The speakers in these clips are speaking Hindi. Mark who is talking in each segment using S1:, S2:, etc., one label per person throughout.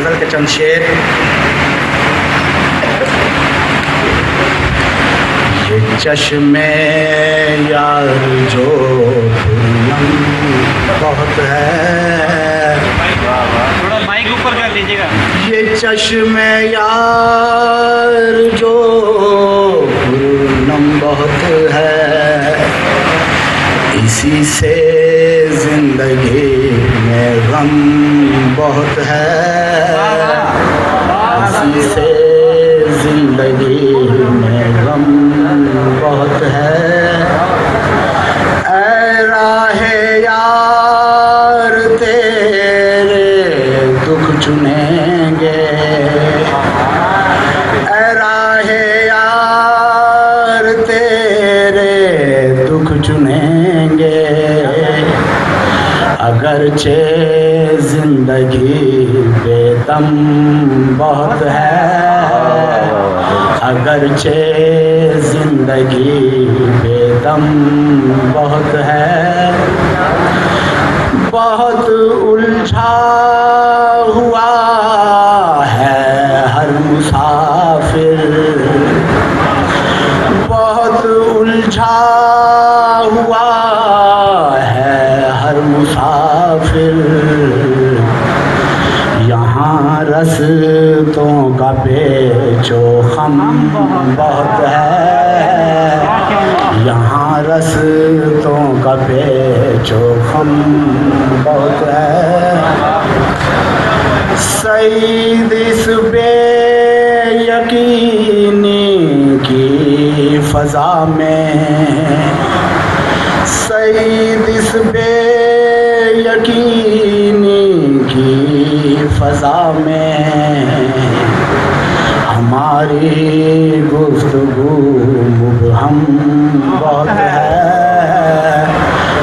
S1: गज़ल के चंद शेर। ये चश्मे यार जो बहुत है,
S2: थोड़ा माइक ऊपर कर लीजिएगा।
S1: ये चश्मे यार जो पूनम बहुत है, इसी से जिंदगी में गम बहुत है, इसी से जिंदगी में गम बहुत है। ऐ राहे यार तेरे दुख चुनेंगे, ऐ राहे यार तेरे दुख चुनेंगे, अगरचे जिंदगी बेदम बहुत है, अगरचे जिंदगी बेदम बहुत है। बहुत उलझा हुआ है हर मुसाफिर, बहुत उलझा हुआ है हर मुसाफिर, यहाँ रस्तों का पेचो खम बहुत है, यहाँ रस्तों का पेचो खम बहुत है। सईद इस बेयकीनी की फ़ज़ा में, सईद इस बेयकीनी की फ़ज़ा में, हमारी गुफ्तगू मुबहम बहुत है,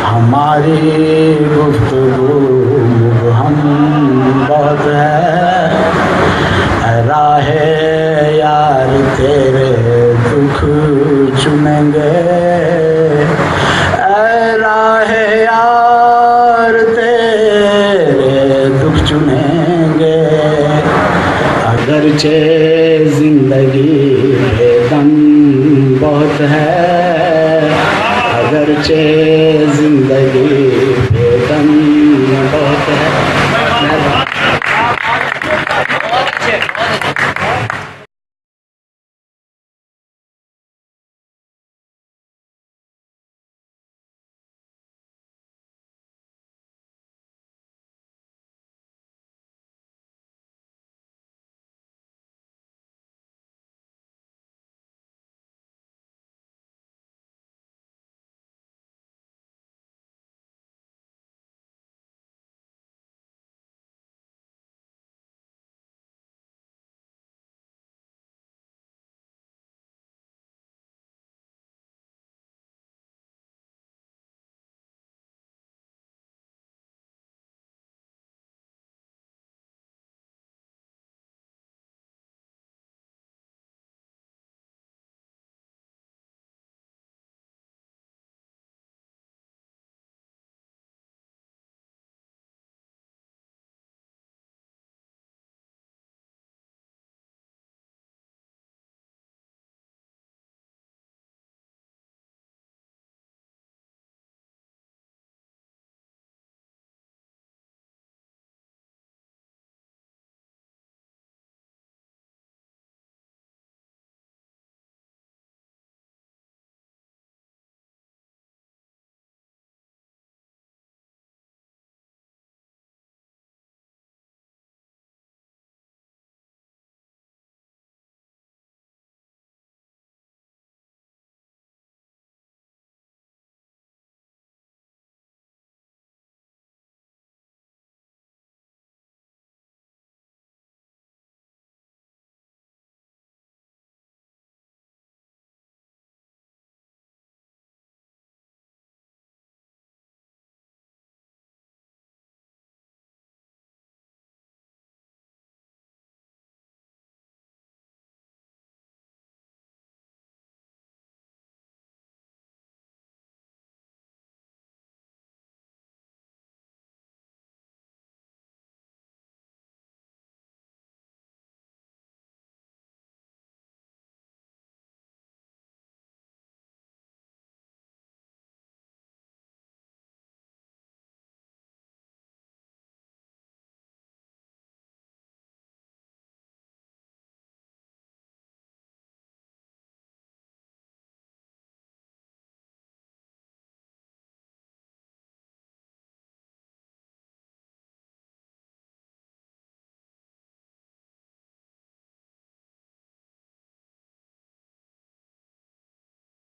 S1: हमारी गुफ्तगू मुबहम बहुत है। राहे यार तेरे दुख चुनेंगे, राहे यार तेरे दुख चुनेंगे, अगरचे जिंदगी बेदम बहुत है, अगरचे